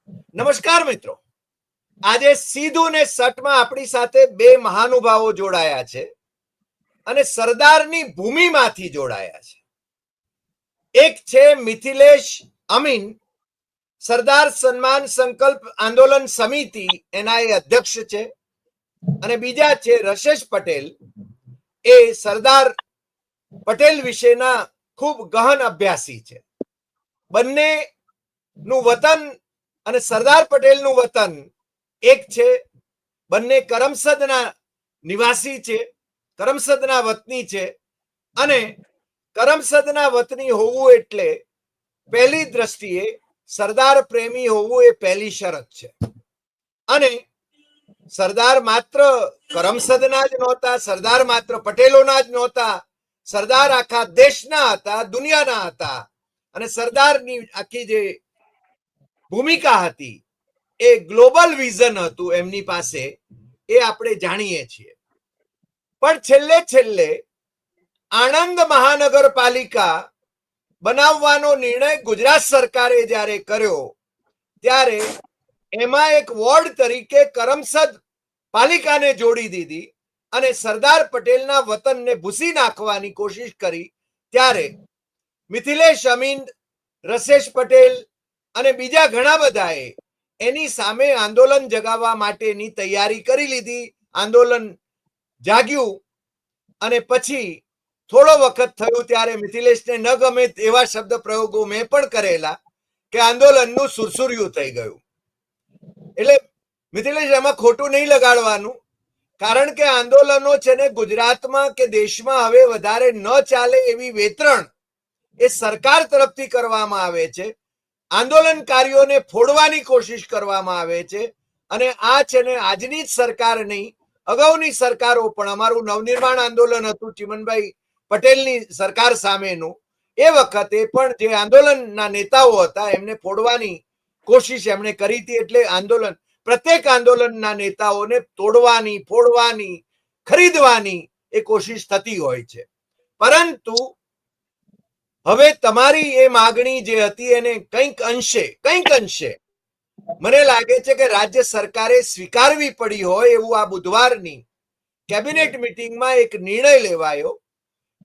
નમસ્કાર મિત્રો, આજે સીધું ને સટમાં આપણી સાથે બે મહાનુભાવો જોડાયા છે અને સરદારની ભૂમિમાંથી જોડાયા છે. એક છે મિથિલેશ અમીન, સરદાર સન્માન સંકલ્પ આંદોલન સમિતિ, એના એ અધ્યક્ષ છે, અને બીજા છે રશેષ પટેલ, એ સરદાર પટેલ વિશેના ખૂબ ગહન અભ્યાસી છે. બંનેનું વતન અને સરદાર પટેલનું વતન એક છે. બંને કરમસદના નિવાસી છે, કરમસદના વતની છે, અને કરમસદના વતની હોવું એટલે પહેલી દ્રષ્ટિએ સરદાર પ્રેમી હોવું એ પહેલી શરત છે. અને સરદાર માત્ર કરમસદના જ નહોતા, સરદાર માત્ર પટેલોના જ નહોતા, સરદાર આખા દેશના હતા, દુનિયાના હતા. અને સરદારની આખી જે ભૂમિકા હતી એ ગ્લોબલ વિઝન હતું એમની પાસે, એ આપણે જાણીએ છીએ. પણ છેલ્લે છેલ્લે આણંદ મહાનગરપાલિકા બનાવવાનો નિર્ણય ગુજરાત સરકારે જ્યારે કર્યો ત્યારે એમાં એક વોર્ડ તરીકે કરમસદ પાલિકાને જોડી દીધી અને સરદાર પટેલના વતનને ભૂસી નાખવાની કોશિશ કરી. ત્યારે મિથિલેશ અમીન, રશેષ પટેલ અને બીજા ઘણા બધાએ એની સામે આંદોલન જગાવવા માટેની તૈયારી કરી લીધી. આંદોલન જાગ્યું અને પછી થોડો વખત થયું ત્યારે મિથિલેશને ન ગમે એવા શબ્દ પ્રયોગો મેં પણ કરેલા કે આંદોલનનું સુરસુર્યું થઈ ગયું. એટલે મિથિલેશ, એમાં ખોટું નહીં લગાડવાનું, કારણ કે આંદોલનો છે ને ગુજરાતમાં કે દેશમાં હવે વધારે ન ચાલે એવી વેતરણ એ સરકાર તરફથી કરવામાં આવે છે. આંદોલનકારીઓને ફોડવાની કોશિશ કરવામાં આવે છે. અને આ છે ને આજની જ સરકાર નહીં, અગાઉની સરકારો પણ, અમારું નવનિર્માણ આંદોલન હતું ચિમનભાઈ પટેલની સરકાર સામેનું, એ વખતે પણ જે આંદોલનના નેતાઓ હતા એમને ફોડવાની કોશિશ એમણે કરી હતી. એટલે આંદોલન, પ્રત્યેક આંદોલનના નેતાઓને તોડવાની, ફોડવાની, ખરીદવાની એ કોશિશ થતી હોય છે. પરંતુ હવે તમારી એ માગણી જે હતી એને કંઈક અંશે મને લાગે છે કે રાજ્ય સરકારે સ્વીકારવી પડી હોય એવું આ બુધવારની કેબિનેટ મિટિંગમાં એક નિર્ણય લેવાયો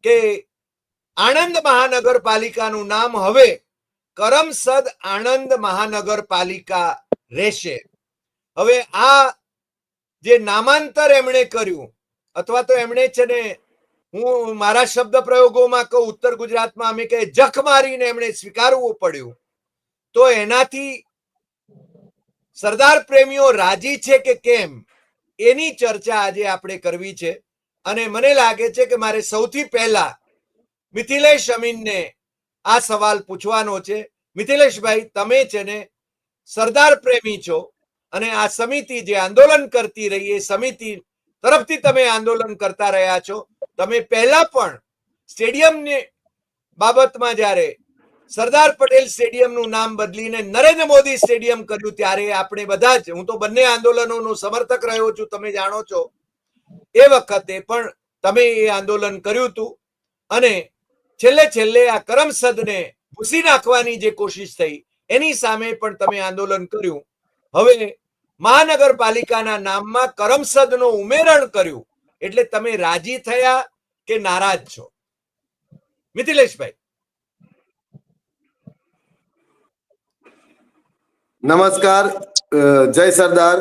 કે આણંદ મહાનગરપાલિકાનું નામ હવે કરમસદ આણંદ મહાનગરપાલિકા રહેશે. હવે આ જે નામાંતર એમણે કર્યું, અથવા તો એમણે છે ને, હું મારા શબ્દ પ્રયોગોમાં કહું, ઉત્તર ગુજરાતમાં અમે કહે જખ મારીને એમણે સ્વીકારવું પડ્યું, તો એનાથી સરદાર પ્રેમીઓ રાજી છે કે કેમ, એની ચર્ચા આજે આપણે કરવી છે. અને મને લાગે છે કે મારે સૌથી પહેલા મિથિલેશ અમીનને આ સવાલ પૂછવાનો છે. મિથિલેશભાઈ, તમે છે ને સરદાર પ્રેમી છો અને આ સમિતિ જે આંદોલન કરતી રહી એ સમિતિ તરફથી તમે આંદોલન કરતા રહ્યા છો. તમે પહેલા પણ સ્ટેડિયમની બાબતમાં જ્યારે સરદાર પટેલ સ્ટેડિયમનું નામ બદલીને નરેન્દ્ર મોદી સ્ટેડિયમ કર્યું ત્યારે આપણે બધા જ, હું તો બંને આંદોલનોનો સમર્થક રહ્યો છું, તમે જાણો છો, એ વખતે પણ તમે એ આંદોલન કર્યું હતું. અને છેલ્લે છેલ્લે આ કરમસદને ભૂસી નાખવાની જે કોશિશ થઈ એની સામે પણ તમે આંદોલન કર્યું. હવે મહાનગરપાલિકાના નામમાં કરમસદનો ઉમેરણ કર્યું એટલે તમે રાજી થયા કે નારાજ છો? મિથિલેશભાઈ. નમસ્કાર, જય સરદાર.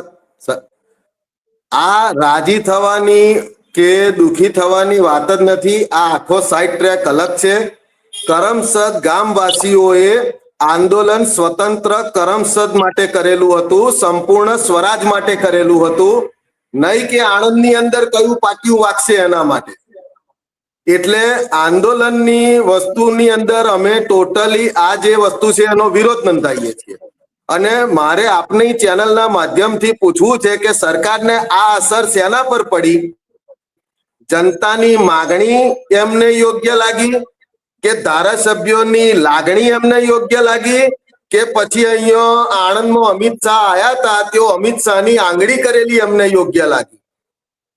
આ રાજી થવાની કે દુખી થવાની વાત જ નથી. આ આખો સાઈડ ટ્રેક અલગ છે. કરમસદ ગામવાસીઓએ આંદોલન સ્વતંત્ર કરમસદ માટે કરેલું હતું, સંપૂર્ણ સ્વરાજ માટે કરેલું હતું, નહીં કે આણંદની અંદર કયું પાટિયું વાગશે એના માટે. એટલે આંદોલનની વસ્તુની અંદર અમે ટોટલી આ જે વસ્તુ છે એનો વિરોધ નોંધાવીએ છીએ. અને મારે આપની ચેનલના માધ્યમથી પૂછવું છે કે સરકારને આ અસર શેના પર પડી? જનતાની માગણી એમને યોગ્ય લાગી કે ધારાસભ્યોની લાગણી એમને યોગ્ય લાગી કે પછી અહીંયા આણંદમાં અમિત શાહ આયા હતા, તેઓ અમિત શાહની આંગળી કરેલી એમને યોગ્ય લાગી?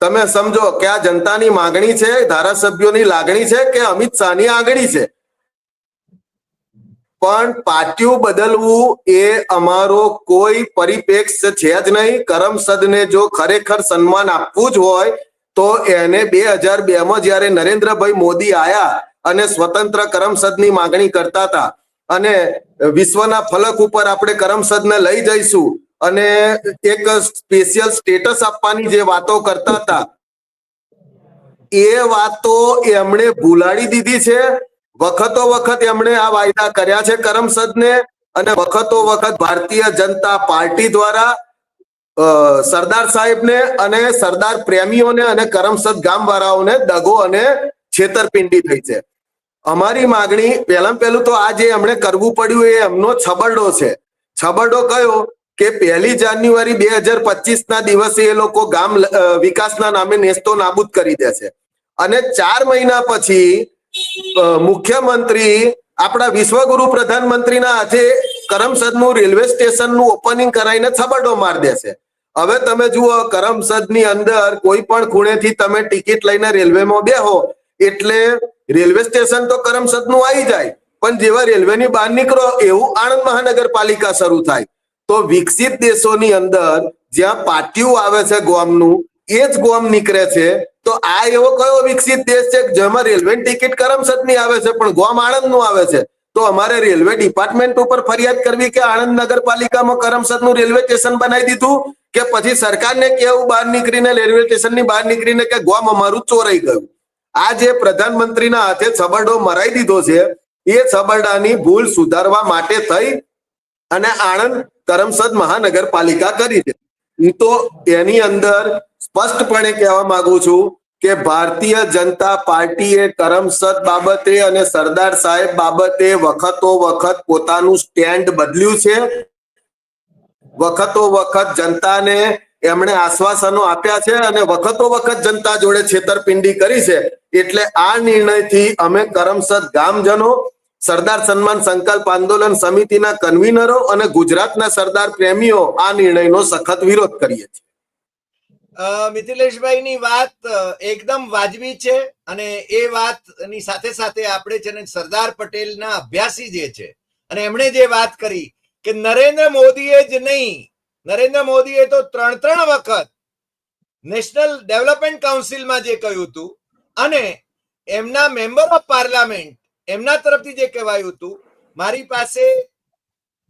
તમે સમજો કે આ જનતાની માગણી છે, ધારાસભ્યોની લાગણી છે કે અમિત શાહની આંગળી છે? પણ પાટિયું બદલવું એ અમારો કોઈ પરિપ્રેક્ષ છે જ નહીં. કરમસદને જો ખરેખર સન્માન આપવું જ હોય તો એને 2002 માં જ્યારે નરેન્દ્રભાઈ મોદી આયા અને સ્વતંત્ર કરમસદની માંગણી કરતા હતા અને વિશ્વના ફલક ઉપર આપણે કરમસદને લઈ જઈશું અને એક સ્પેશિયલ સ્ટેટસ આપવાની જે વાતો કરતા હતા એ વાતો એમણે ભૂલાડી દીધી છે. વખતો વખત એમણે આ વાયદા કર્યા છે કરમસદને, અને વખતો વખત ભારતીય જનતા પાર્ટી દ્વારા સરદાર સાહેબને અને સરદાર પ્રેમીઓને અને કરમસદ ગામવાળાઓને દગો અને છેતરપિંડી થઈ છે. અમારી માગણી પહેલું તો આ જે એમણે કરવું પડ્યું એ એમનો છબરડો છે. છબરડો કયો કે 1 જાન્યુઆરી 2025 ના દિવસે એ લોકો ગામ વિકાસના નામે નેસ્તો નાબૂદ કરી દે છે અને 4 મહિના પછી મુખ્યમંત્રી આપણા વિશ્વગુરુ પ્રધાનમંત્રીના હાથે કરમસદનું રેલવે સ્ટેશનનું ઓપનિંગ કરાવીને છબરડો માર દેશે. હવે તમે જુઓ, કરમસદની અંદર કોઈ પણ ખૂણેથી તમે ટિકિટ લઈને રેલવેમાં બેહો એટલે રેલવે સ્ટેશન તો કરમસદનું આવી જાય, પણ જેવા રેલવેની બહાર નીકળો એવું આણંદ મહાનગરપાલિકા શરૂ થાય. તો વિકસિત દેશોની અંદર જ્યાં પાટિયું આવે છે ગોમનું, એ જ ગોમ નીકળે છે. તો આ એવો કયો વિકસિત દેશ છે જેમાં રેલવેની ટિકિટ કરમસદની આવે છે પણ ગોમ આણંદનું આવે છે? તો અમારે રેલવે ડિપાર્ટમેન્ટ ઉપર ફરિયાદ કરવી કે આણંદ નગરપાલિકામાં કરમસદનું રેલવે સ્ટેશન બનાવી દીધું, કે પછી સરકારને કેવું બહાર નીકળીને રેલવે સ્ટેશનની બહાર નીકળીને કે ગોમ અમારું ચોરાઈ ગયું? આ જે પ્રધાનમંત્રીના હાથે છબરડો મરાઈ દીધો છે એ છબરડાની ભૂલ સુધારવા માટે થઈ અને આણંદ કરમસદ મહાનગરપાલિકા કરી છે. તો એની અંદર સ્પષ્ટપણે કહેવા માંગુ છું કે ભારતીય જનતા પાર્ટીએ કરમસદ બાબતે અને સરદાર સાહેબ બાબતે વખતો વખત પોતાનું સ્ટેન્ડ બદલ્યું છે. વખતો વખત જનતાને એમણે આશ્વાસનો આપ્યા છે અને વખતો વખત જનતા જોડે છેતરપિંડી કરી છે. એટલે આ નિર્ણયથી અમે કરમસદ ગામજનો, સરદાર સન્માન સંકલ્પ આંદોલન સમિતિના કન્વીનરો અને ગુજરાતના સરદાર પ્રેમીઓ આ નિર્ણયનો સખત વિરોધ કરીએ છીએ. મિથિલેશભાઈની વાત એકદમ વાજબી છે અને એ વાતની સાથે સાથે આપણે છે ને સરદાર પટેલના અભ્યાસી જે છે અને એમણે જે વાત કરી કે નરેન્દ્ર મોદીએ જ નહીં, નરેન્દ્ર મોદીએ તો 3 વખત નેશનલ ડેવલપમેન્ટ કાઉન્સિલમાં જે કહ્યું હતું અને એમના મેમ્બર ઓફ પાર્લામેન્ટ એમના તરફથી જે કહેવાયું હતું, મારી પાસે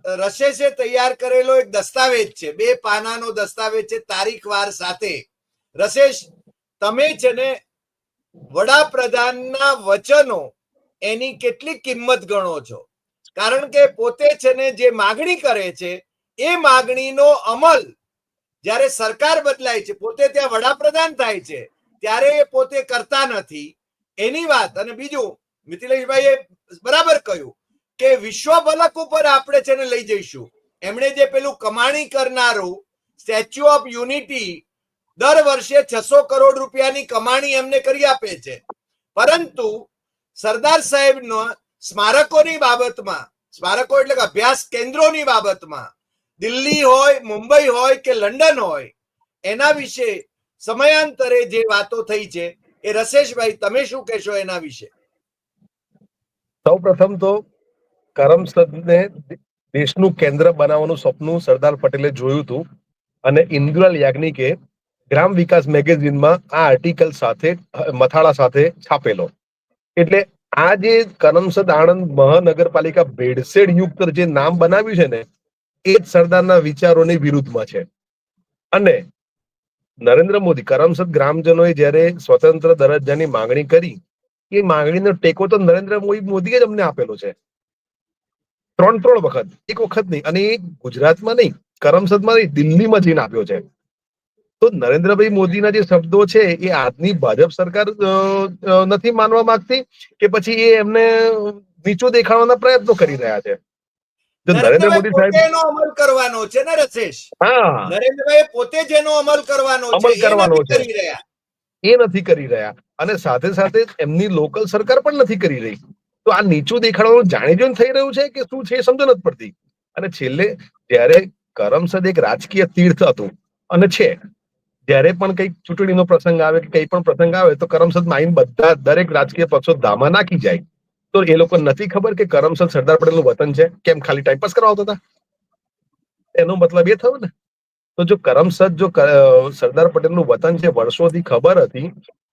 રશેશે તૈયાર કરેલો એક દસ્તાવેજ છે, 2 પાનાનો દસ્તાવેજ છે તારીખવાર સાથે. રશેશ, તમે છે ને વડાપ્રધાનના વચનો એની કેટલી કિંમત ગણો છો? કારણ કે પોતે છે ને જે માગણી કરે છે એ માગણીનો અમલ જ્યારે સરકાર બદલાય છે, પોતે ત્યાં વડાપ્રધાન થાય છે ત્યારે એ પોતે કરતા નથી એની વાત. અને બીજું, મિથિલેશભાઈએ બરાબર કહ્યું કે વિશ્વ ફલક ઉપર આપણે છે ને લઈ જઈશું. એમણે જે પેલું કમાણી કરનારું સ્ટેચ્યુ ઓફ યુનિટી દર વર્ષે 600 કરોડ રૂપિયાની કમાણી એમને કરી આપે છે, પરંતુ સરદાર સાહેબનો સ્મારકોની બાબતમાં, સ્મારકો એટલે કે અભ્યાસ કેન્દ્રોની બાબતમાં, દિલ્હી હોય, મુંબઈ હોય કે લંડન હોય, એના વિશે સમયાંતરે જે વાતો થઈ છે એ રશેશભાઈ તમે શું કહેશો એના વિશે? સૌ પ્રથમ તો કરમસદને દેશનું કેન્દ્ર બનાવવાનું સપનું સરદાર પટેલે જોયું હતું અને ઇન્દુલાલ યાજ્ઞિકે ગ્રામ વિકાસ મેગેઝિનમાં આ આર્ટિકલ સાથે મથાળા સાથે છાપેલો. એટલે આ જે કરમસદ આણંદ મહાનગરપાલિકા ભેળસેળ યુક્ત જે નામ બનાવ્યું છે ને એ જ સરદારના વિચારોની વિરુદ્ધમાં છે. અને નરેન્દ્ર મોદી, કરમસદ ગ્રામજનોએ જ્યારે સ્વતંત્ર દરજ્જાની માંગણી કરી, એ માંગણીનો ટેકો તો નરેન્દ્ર મોદીએ જ અમને આપેલો છે 3 વખત, એક વખત નહીં. અને એ ગુજરાતમાં નહીં, કરમસદમાં નહીં, દિલ્હીમાં જઈને આપ્યો છે. તો નરેન્દ્રભાઈ મોદીના જે શબ્દો છે એ આજની ભાજપ સરકાર નથી માનવા માંગતી કે પછી એ એમને નીચું દેખાડવાના પ્રયત્નો કરી રહ્યા છે? નરેન્દ્ર મોદી સાહેબ એનો અમલ કરવાનો છે ને રશેશ? હા, નરેન્દ્રભાઈ પોતે જેનો અમલ કરવાનો છે એ નથી કરી રહ્યા અને સાથે સાથે એમની લોકલ સરકાર પણ નથી કરી રહી. તો આ નીચું દેખાડવાનું જાણી જોઈને થઈ રહ્યું છે કે શું છે એ સમજ નથી પડતી. અને છેલ્લે જ્યારે કરમસદ એક રાજકીય તીર્થ હતું અને છે, જ્યારે પણ કઈ ચૂંટણીનો પ્રસંગ આવે કે કઈ પણ પ્રસંગ આવે તો કરમસદમાં આવીને બધા દરેક રાજકીય પક્ષો ધામા નાખી જાય. તો એ લોકો નથી ખબર કે કરમસદ સરદાર પટેલનું વતન છે? કેમ ખાલી ટાઈમપાસ કરવા આવતા હતા? એનો મતલબ એ થયો ને. તો જો કરમસદ જો સરદાર પટેલનું વતન છે વર્ષોથી ખબર હતી,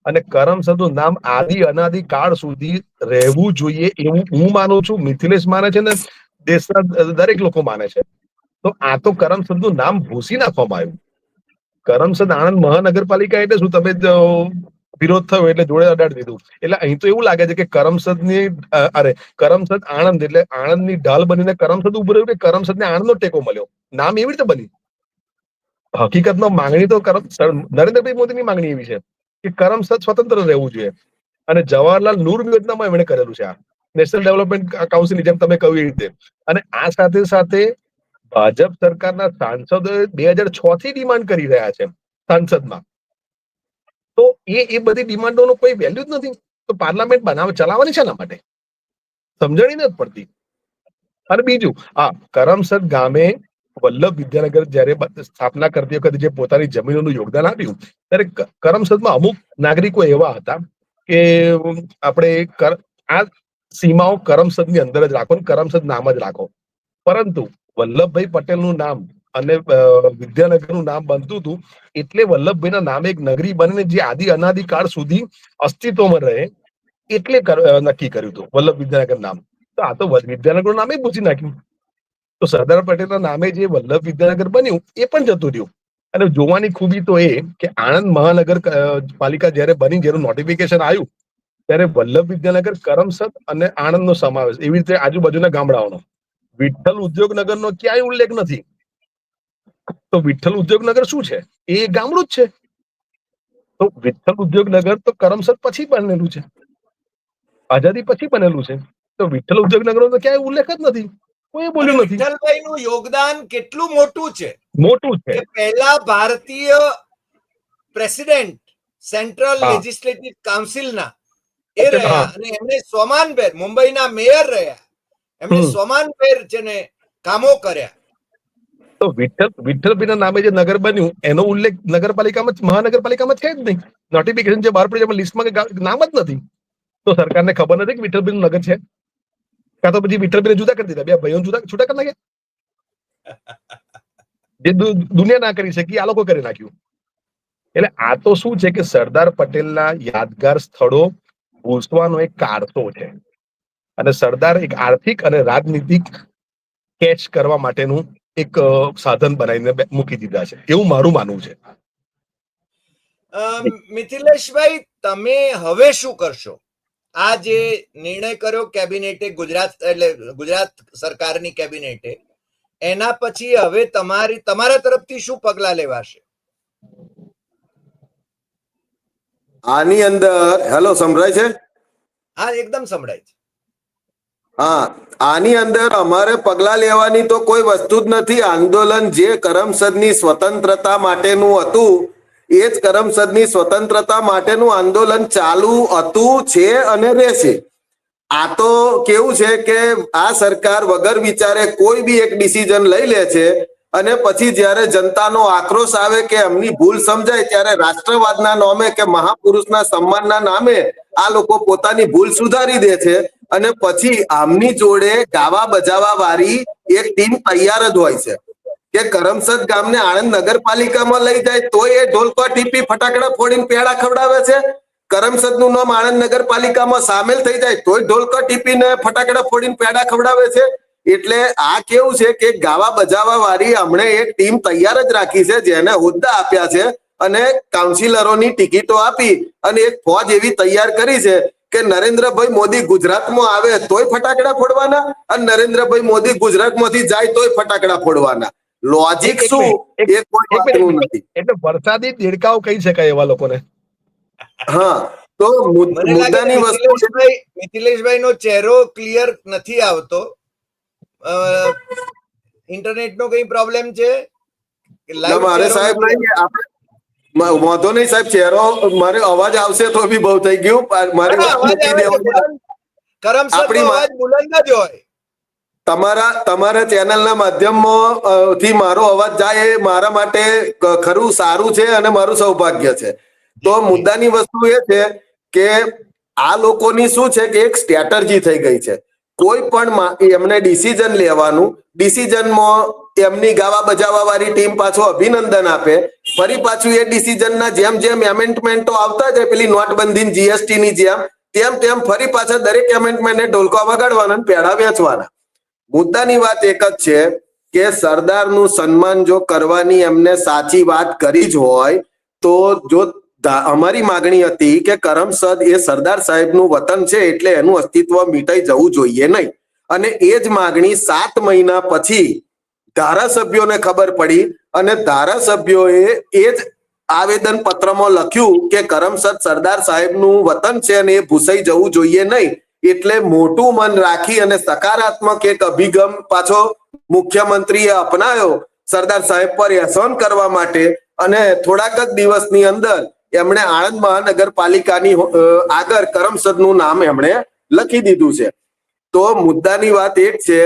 અને કરમસદનું નામ આદિ અનાદિ કાળ સુધી રહેવું જોઈએ એવું હું માનું છું, મિથિલેશ માને છે ને દેશના દરેક લોકો માને છે. તો આ તો કરમસદનું નામ ભૂસી નાખવામાં આવ્યું. કરમસદ આણંદ મહાનગરપાલિકા એટલે શું? તમે વિરોધ થયો એટલે જોડે અડાડી દીધું. એટલે અહીં તો એવું લાગે છે કે કરમસદની કરમસદ આણંદ એટલે આણંદની ઢાલ બનીને કરમસદ ઉભું રહ્યું, કે કરમસદને આણંદનો ટેકો મળ્યો. નામ એવી રીતે બની. હકીકતમાં માંગણી તો નરેન્દ્રભાઈ મોદીની માંગણી એવી છે કે કરમસદ સ્વતંત્ર રહેવું જોઈએ, અને જવાહરલાલ નૂર યોજનામાં એમણે કરેલું છે આ નેશનલ ડેવલપમેન્ટ કાઉન્સિલની જેમ તમે કહ્યું એ રીતે. અને આ સાથે સાથે ભાજપ સરકારના સાંસદોએ 2006 થી ડિમાન્ડ કરી રહ્યા છે સંસદમાં. તો એ બધી ડિમાન્ડોનો કોઈ વેલ્યુ જ નથી. તો પાર્લામેન્ટ ચલાવવાની છે એના માટે સમજણી નથી પડતી. અને બીજું, કરમસદ ગામે વલ્લભ વિદ્યાનગર જયારે સ્થાપના કરતી વખતે જે પોતાની જમીનોનું યોગદાન આપ્યું, ત્યારે કરમસદમાં અમુક નાગરિકો એવા હતા કે આપણે આ સીમાઓ કરમસદની અંદર જ રાખો, કરમસદ નામ જ રાખો. પરંતુ વલ્લભભાઈ પટેલનું નામ અને વિદ્યાનગરનું નામ બનતું હતું, એટલે વલ્લભભાઈના નામે એક નગરી બનીને જે આદિ અનાદિ કાળ સુધી અસ્તિત્વમાં રહે, એટલે નક્કી કર્યું હતું વલ્લભ વિદ્યાનગર નામ. તો આ તો વિદ્યાનગરનું નામે પૂછી નાખ્યું. તો સરદાર પટેલના નામે જે વલ્લભ વિદ્યાનગર બન્યું એ પણ જતું રહ્યું. અને જોવાની ખૂબી તો એ કે આણંદ મહાનગરપાલિકા જયારે બની, જેનું નોટિફિકેશન આવ્યું, ત્યારે વલ્લભ વિદ્યાનગર, કરમસદ અને આણંદનો સમાવેશ, એવી રીતે આજુબાજુના ગામડાઓનો. વિઠ્ઠલ ઉદ્યોગનગરનો ક્યાંય ઉલ્લેખ નથી. તો વિઠ્ઠલ ઉદ્યોગનગર શું છે? એ ગામડું જ છે. તો વિઠ્ઠલ ઉદ્યોગનગર તો કરમસદ પછી બનેલું છે, આઝાદી પછી બનેલું છે. તો વિઠ્ઠલ ઉદ્યોગનગરનો તો ક્યાંય ઉલ્લેખ જ નથી, કોઈ બોલ્યું નથી. વિઠ્ઠલભાઈનું યોગદાન કેટલું મોટું છે મોટું છે. કે પહેલા ભારતીય પ્રેસિડેન્ટ સેન્ટ્રલ લેજિસ્લેટિવ કાઉન્સિલના એ રહ્યા, અને એમણે સોમાનભેર મુંબઈના મેયર રહ્યા, એમણે સોમાનભેર જેને કામો કર્યા. તો વિઠ્ઠલભાઈના નામે જે નગર બન્યું એનો ઉલ્લેખ નગરપાલિકામાં, મહાનગરપાલિકામાં છે જ નહીં. નોટિફિકેશન જે બહાર પડ્યું એમાં લિસ્ટમાં નામ જ નથી. તો સરકારને ખબર નથી કે વિઠ્ઠલભાઈનું નગર છે? કાં તો પછી વિઠ્ઠલભાઈને જુદા કરી દીધા, બે ભાઈઓ છૂટા કરી નાખ્યા. જે દુનિયા ના કરી શકી આ લોકો કરી નાખ્યું. એટલે આ તો શું છે કે સરદાર પટેલના યાદગાર સ્થળો ભૂસવાનો એક કારસો છે, અને સરદાર એક આર્થિક અને રાજનીતિક કેચ કરવા માટેનું એક સાધન બનાવીને મૂકી દીધા છે, એવું મારું માનવું છે. મિથિલેશભાઈ, તમે હવે શું કરશો? આ જે નિર્ણય કર્યો કેબિનેટે, ગુજરાત સરકારની કેબિનેટે, એના પછી હવે તમારા તરફથી શું પગલા લેવાશે? આની અંદર હેલો, સંભળાય છે? હા, એકદમ સંભળાય છે. હા, આની અંદર અમારે પગલા લેવાની તો કોઈ વસ્તુ જ નથી. આંદોલન જે કરમસદની સ્વતંત્રતા માટેનું હતું, એ જ કરમસદની સ્વતંત્રતા માટેનું આંદોલન ચાલુ હતું, છે અને રહેશે. આ તો કેવું છે કે આ સરકાર વગર વિચારે કોઈ બી એક ડિસિઝન લઈ લે છે, અને પછી જ્યારે જનતાનો આક્રોશ આવે કે એમની ભૂલ સમજાય, ત્યારે રાષ્ટ્રવાદના નામે કે મહાપુરુષના સન્માનના નામે આ લોકો પોતાની ભૂલ સુધારી દે છે, અને પછી આમની જોડે ગાવા બજાવવા વાળી એક ટીમ તૈયાર જ હોય છે કે કરમસદ ગામને આણંદ નગરપાલિકામાં લઈ જાય તોય એ ઢોલકા ટીપી ફટાકડા ફોડીને પેડા ખવડાવે છે. કરમસદનું નામ આણંદ નગરપાલિકામાં સામેલ થઈ જાય તોય ઢોલકા ટીપીને ફટાકડા ફોડીને પેડા ખવડાવે છે. એટલે આ કેવું છે કે ગાવા બજાવવા વાળી હમણે એક ટીમ તૈયાર જ રાખી છે, જેને હોદ્દા આપ્યા છે અને કાઉન્સિલરોની ટિકિટો આપી અને એક ફોજ એવી તૈયાર કરી છે કે નરેન્દ્રભાઈ મોદી ગુજરાતમાં આવે તોય ફટાકડા ફોડવાના, અને નરેન્દ્રભાઈ મોદી ગુજરાતમાંથી જાય તોય ફટાકડા ફોડવાના. લોજિક શું એ કોઈ વાતનું નથી. એટલે વરસાદી દેડકાઓ કહી શકાય એવા લોકોને. હા, તો મુદ્દાની વસ્તુ મિથિલેશભાઈ નો ચહેરો ક્લિયર નથી આવતો. ઇન્ટરનેટ નો કઈ પ્રોબ્લેમ છે? મારે સાહેબ વાંધો નહીં સાહેબ, ચહેરો મારે અવાજ આવશે તો બી બહુ થઈ ગયું. મારી વાત મૂકી દેવાની. કરમસદનો અવાજ બુલંદ જ હોય. તમારા ચેનલના માધ્યમમાં થી મારો અવાજ જાય એ મારા માટે ખરું સારું છે અને મારું સૌભાગ્ય છે. તો મુદ્દાની વસ્તુ એ છે કે આ લોકોની શું છે કે એક સ્ટ્રેટર્જી થઈ ગઈ છે. કોઈ પણ એમને ડિસિઝન લેવાનું, ડિસિઝનમાં એમની ગાવા બજાવવા વાળી ટીમ પાછું અભિનંદન આપે, ફરી પાછું એ ડિસિઝનના જેમ જેમ એમેન્ડમેન્ટો આવતા જાય પેલી નોટબંધી જીએસટી ની જેમ તેમ ફરી પાછા દરેક એમેન્ડમેન્ટને ઢોલકા વગાડવાના અને પેડા વેચવાના. મુદ્દાની વાત એક જ છે કે સરદારનું સન્માન જો કરવાની એમને સાચી વાત કરી જ હોય તો જો અમારી માગણી હતી કે કરમસદ એ સરદાર સાહેબનું વતન છે એટલે એનું અસ્તિત્વ મીટાઈ જવું જોઈએ નહીં. અને એ જ માગણી 7 મહિના પછી ધારાસભ્યોને ખબર પડી અને ધારાસભ્યોએ એ જ આવેદન પત્રમાં લખ્યું કે કરમસદ સરદાર સાહેબનું વતન છે અને એ ભૂસાઈ જવું જોઈએ નહીં. એટલે મોટું મન રાખી અને સકારાત્મક એક અભિગમ પાછો મુખ્યમંત્રીએ અપનાવ્યો સરદાર સાહેબ પર એહસાન કરવા માટે, અને થોડાક જ દિવસની અંદર એમણે આણંદ મહાનગરપાલિકાની આગળ કરમસદનું નામ એમણે લખી દીધું છે. તો મુદ્દાની વાત એક છે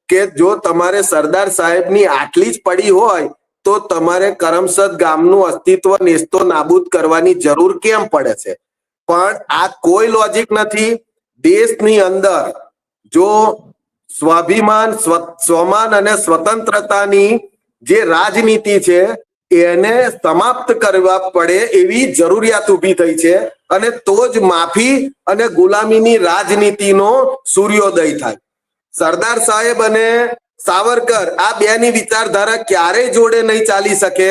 કે જો તમારે સરદાર સાહેબની આટલી જ પડી હોય તો તમારે કરમસદ ગામનું અસ્તિત્વ નેસ્તો નાબૂદ કરવાની જરૂર કેમ પડે છે? પણ આ કોઈ લોજિક નથી. દેશની અંદર જો સ્વાભિમાન, સ્વમાન અને સ્વતંત્રતાની જે રાજનીતિ છે એને સમાપ્ત કરવા પડે એવી જરૂરિયાત ઊભી થઈ છે, અને તો જ માફી અને ગુલામીની રાજનીતિનો સૂર્યોદય થાય. સરદાર સાહેબ અને સાવરકર આ બેની વિચારધારા ક્યારેય જોડે નહીં ચાલી શકે.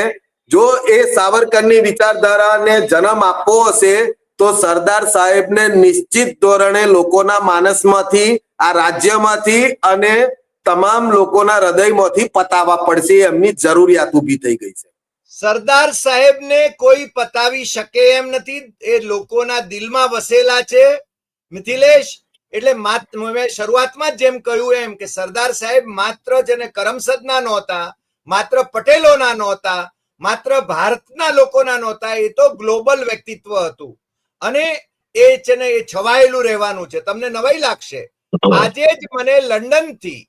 જો એ સાવરકરની વિચારધારાને જન્મ આપવો હશે તો સરદાર સાહેબને નિશ્ચિત ધોરણે લોકોના માનસમાંથી, આ રાજ્યમાંથી અને તમામ લોકોના હૃદયમાંથી પતાવવા પડશે. એમની જરૂરિયાત ઊભી થઈ ગઈ છે. સરદાર સાહેબને કોઈ પતાવી શકે એમ નથી. એ લોકોના દિલમાં વસેલા છે મિથિલેશ. એટલે મેં શરૂઆતમાં જ જેમ કહ્યું એમ કે સરદાર સાહેબ માત્ર જેને કરમસદના નહોતા, માત્ર પટેલોના નહોતા, માત્ર ભારતના લોકોના નહોતા, એ તો ગ્લોબલ વ્યક્તિત્વ હતું અને એ છે ને એ છવાયેલું રહેવાનું છે. તમને નવાઈ લાગશે, આજે જ મને લંડન થી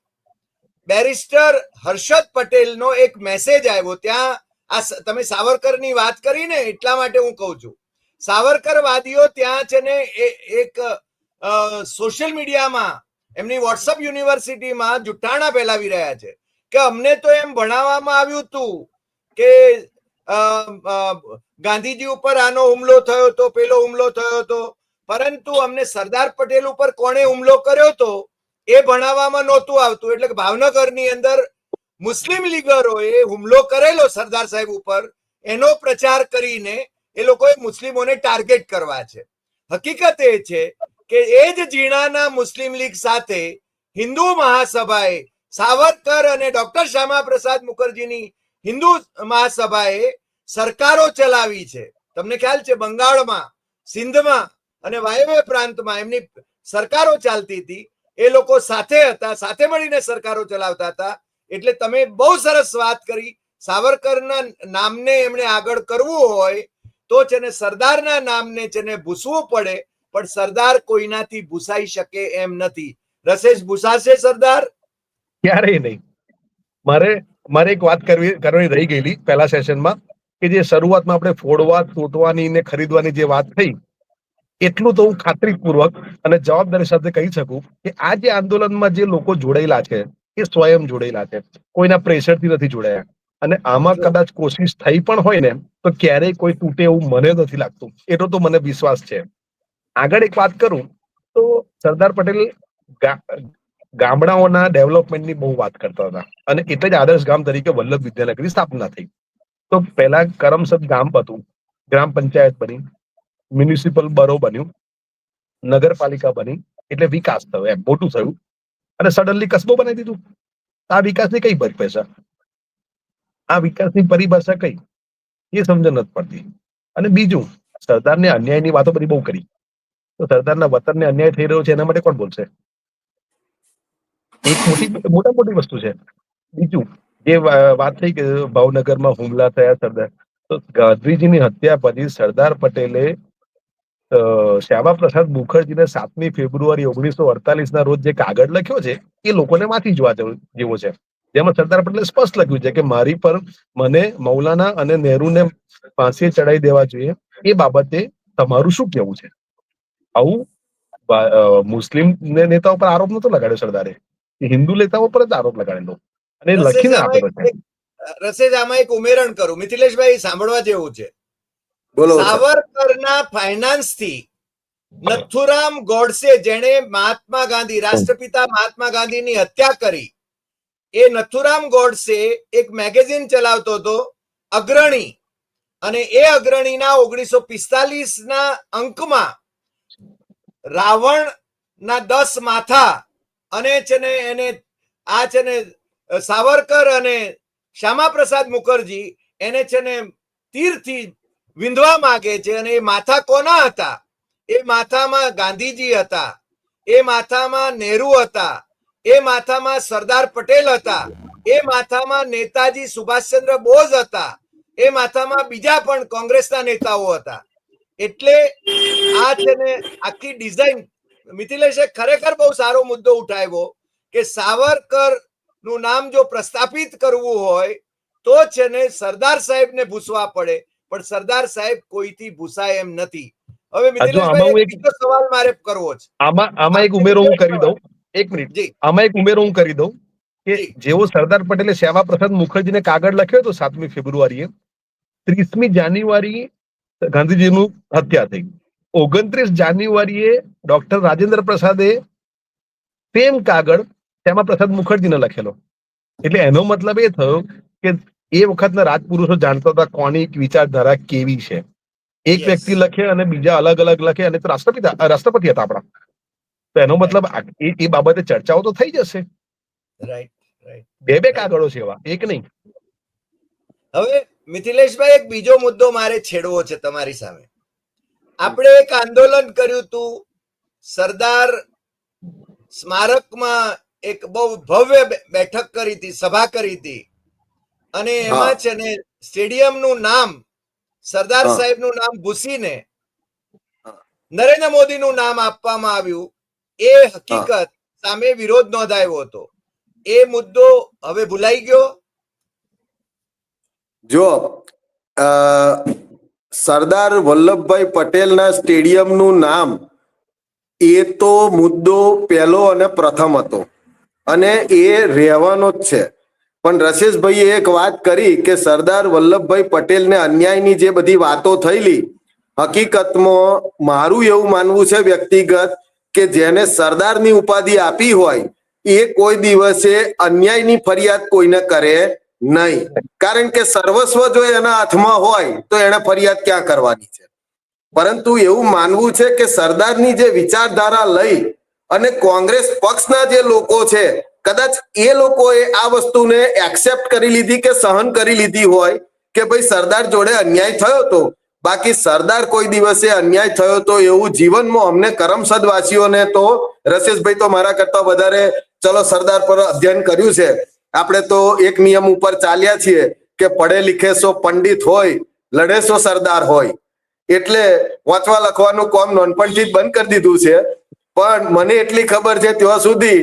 બેરિસ્ટર હર્ષદ પટેલનો એક મેસેજ આવ્યો. ત્યાં આ તમે સાવરકરની વાત કરી ને એટલા માટે હું કહું છું, સાવરકરવાદીઓ ત્યાં છે ને એક સોશિયલ મીડિયામાં એમની વોટ્સઅપ યુનિવર્સિટીમાં જુઠ્ઠાણા ફેલાવી રહ્યા છે કે અમને તો એમ ભણાવવામાં આવ્યું હતું કે ગાંધીજી ઉપર આનો હુમલો થયો હતો, પેલો હુમલો થયો હતો, પરંતુ અમને સરદાર પટેલ ઉપર કોણે હુમલો કર્યો હતો એ ભણાવવામાં નહોતું આવતું. એટલે કે ભાવનગરની અંદર મુસ્લિમ લીગરોએ હુમલો કરેલો સરદાર સાહેબ ઉપર, એનો પ્રચાર કરીને એ લોકોએ મુસ્લિમોને ટાર્ગેટ કરવા છે. હકીકત એ છે કે એ જ જીણાના મુસ્લિમ લીગ સાથે હિન્દુ મહાસભાએ, સાવરકર અને ડોક્ટર શ્યામા પ્રસાદ મુખર્જીની હિન્દુ મહાસભાએ સરકારો ચલાવી છે. તમને ખ્યાલ છે, બંગાળમાં, સિંધમાં અને વાયવ્ય પ્રાંતમાં એમની સરકારો ચાલતી હતી. એ લોકો સાથે હતા, સાથે મળીને સરકારો ચલાવતા હતા. એટલે તમે બહુ સરસ વાત કરી. સાવરકરના નામને એમણે આગળ કરવું હોય તો છે ને સરદારના નામને છે ને ભૂસવું પડે, પણ સરદાર કોઈનાથી ભૂસાઈ શકે એમ નથી. રસેશ, ભૂસાશે સરદાર? ક્યારેય નહીં. મારે એક વાત કરવાની રહી ગયેલી પહેલા સેશનમાં, કે જે શરૂઆતમાં આપણે ફોડવા, તૂટવાની ને ખરીદવાની જે વાત થઈ, એટલું તો હું ખાતરીપૂર્વક અને જવાબદારી સાથે કહી શકું કે આ જે આંદોલનમાં જે લોકો જોડાયેલા છે એ સ્વયં જોડાયેલા છે, કોઈના પ્રેશરથી નથી જોડાયા. અને આમાં કદાચ કોશિશ થઈ પણ હોય ને તો ક્યારેય કોઈ તૂટે એવું મને નથી લાગતું. એટલો તો મને વિશ્વાસ છે. આગળ એક વાત કરું તો સરદાર પટેલ ગામડાઓના ડેવલપમેન્ટની બહુ વાત કરતા હતા, અને એટલે જ આદર્શ ગામ તરીકે વલ્લભ વિદ્યાનગરની સ્થાપના થઈ. તો પહેલા કરમસદ ગામ હતું, ગ્રામ પંચાયત બની, મ્યુનિસિપલ બરો બન્યું, નગરપાલિકા બની, એટલે વિકાસ થયો, એમ મોટું થયું, અને સડનલી કસ્બો બનાવી દીધું. આ વિકાસની કઈ પરિભાષા? આ વિકાસની પરિભાષા કઈ એ સમજણ નથી પડતી. અને બીજું, સરદારને અન્યાયની વાતો બધી બહુ કરી, તો સરદારના વતનને અન્યાય થઈ રહ્યો છે એના માટે કોણ બોલશે? એક મોટી વસ્તુ છે. બીજું, જે વાત થઈ કે ભાવનગરમાં હુમલા થયા સરદાર, તો ગાંધીજીની હત્યા પછી સરદાર પટેલે શ્યામા પ્રસાદ મુખર્જીને 7મી ફેબ્રુઆરી 1948 ના રોજ જે કાગળ લખ્યો છે એ લોકોને વાંચી જોવા જેવો છે. જેમાં સરદાર પટેલે સ્પષ્ટ લખ્યું છે કે મારી પર મને મૌલાના અને નહેરુને ફાંસી ચડાવી દેવા જોઈએ, એ બાબતે તમારું શું કહેવું છે? આવું મુસ્લિમ નેતાઓ પર આરોપ નતો લગાડ્યો સરદારે, એ હિન્દુ નેતાઓ પર જ આરોપ લગાડેલો અને એ રસેજ લખીને આમાં આપેલો છે. રસેજ આમાં એક ઉમેરણ કરું, મિથિલેશભાઈ સાંભળવા જેવું છે. બોલો સર. સાવરકરના ફાઇનાન્સ થી નથુરામ ગોડસે, જેણે મહાત્મા ગાંધી, રાષ્ટ્રપિતા મહાત્મા ગાંધીની હત્યા કરી, એ નથુરામ ગોડસે એક મેગેઝિન ચલાવતો હતો અગ્રણી, અને એ અગ્રણીના 1945 અંકમાં રાવણ ના 10 માથા અને છે ને એને આ છે ને સાવરકર અને શ્યામા પ્રસાદ મુખર્જી એને છે ને તીરથી વિંધવા માંગે છે, અને એ માથા કોના હતા? એ માથામાં ગાંધીજી હતા, એ માથામાં નહેરુ હતા, એ માથામાં સરદાર પટેલ હતા, એ માથામાં નેતાજી સુભાષચંદ્ર બોઝ હતા, એ માથામાં બીજા પણ કોંગ્રેસના નેતાઓ હતા. એટલે આ છે ને આખી ડિઝાઇન, મિથિલેશે ખરેખર બહુ સારો મુદ્દો ઉઠાવ્યો કે સાવરકર નું નામ જો પ્રસ્થાપિત કરવું હોય તો છે ને સરદાર સાહેબને ભૂસવા પડે, પણ સરદાર સાહેબ કોઈથી ભૂસાય એમ નથી. હવે મિથિલેશભાઈ એક બીજો સવાલ મારે કરવો છે. આમાં એક ઉમેરો હું કરી દઉં, એક મિનિટ, જી આમાં એક ઉમેરો હું કરી દઉં કે જી. જેવો સરદાર પટેલે શ્યામા પ્રસાદ મુખર્જીને કાગળ લખ્યો હતો 7મી ફેબ્રુઆરીએ, 30મી જાન્યુઆરી ગાંધીજીનું હત્યા થઈ, 29 જાન્યુઆરીએ ડોક્ટર રાજેન્દ્ર પ્રસાદે સેમ કાગળ શ્યામા પ્રસાદ મુખર્જીને લખેલો. એટલે એનો મતલબ એ થયો કે એ વખતના રાજપુરુષો જાણતા હતા કોની વિચારધારા કેવી છે. એક Yes. વ્યક્તિ લખે અને બીજા અલગ અલગ લખે, અને તો રાષ્ટ્રપતિ હતા આપણા, તો એનો મતલબ એ બાબતે ચર્ચાઓ તો થઈ જશે. Right right. બે કાગળો છે એવા, એક નહીં. હવે મિથિલેશભાઈ એક બીજો મુદ્દો મારે છેડવો છે તમારી સામે. આપણે એક આંદોલન કર્યું હતું સરદાર સ્મારકમાં, એક બહુ ભવ્ય બેઠક કરી હતી, સભા કરી હતી, અને એમાં છે ને સ્ટેડિયમનું નામ સરદાર સાહેબનું નામ ભૂસીને નરેન્દ્ર મોદીનું નામ આપવામાં આવ્યું. એ હકીકત સામે વિરોધ નોંધાયો હતો. એ મુદ્દો હવે ભૂલાઈ ગયો? જો સરદાર વલ્લભભાઈ પટેલના સ્ટેડિયમનું નામ, એ તો મુદ્દો પહેલો અને પ્રથમ હતો અને એ રહેવાનો જ છે. પણ રશેશભાઈએ એક વાત કરી કે સરદાર વલ્લભભાઈ પટેલને અન્યાયની જે બધી વાતો થયેલી, હકીકતમાં મારું એવું માનવું છે વ્યક્તિગત કે જેને સરદારની ઉપાધિ આપી હોય એ કોઈ દિવસે અન્યાયની ફરિયાદ કોઈને કરે નહીં, કારણ કે સર્વસ્વ જો એના હાથમાં હોય તો એને ફરિયાદ ક્યાં કરવાની છે. પરંતુ એવું માનવું છે કે સરદારની જે વિચારધારા લઈ અને કોંગ્રેસ પક્ષના જે લોકો છે, કદાચ એ લોકોએ આ વસ્તુને એક્સેપ્ટ કરી લીધી કે સહન કરી લીધી હોય કે ભાઈ સરદાર જોડે અન્યાય થયો હતો, બાકી સરદાર કોઈ દિવસે અન્યાય થયો તો એવું જીવનમાં અમને કરમસદ વાસીઓને તો, રશેશભાઈ તો મારા કરતા વધારે ચલો સરદાર પર અધ્યયન કર્યું છે, આપણે તો એક નિયમ ઉપર ચાલ્યા છીએ કે પડે લીખે સો પંડિત હોય, લડે સો સરદાર હોય. એટલે વાંચવા લખવાનું કામ નાનપણથી જ બંધ કરી દીધું છે. પણ મને એટલી ખબર છે ત્યાં સુધી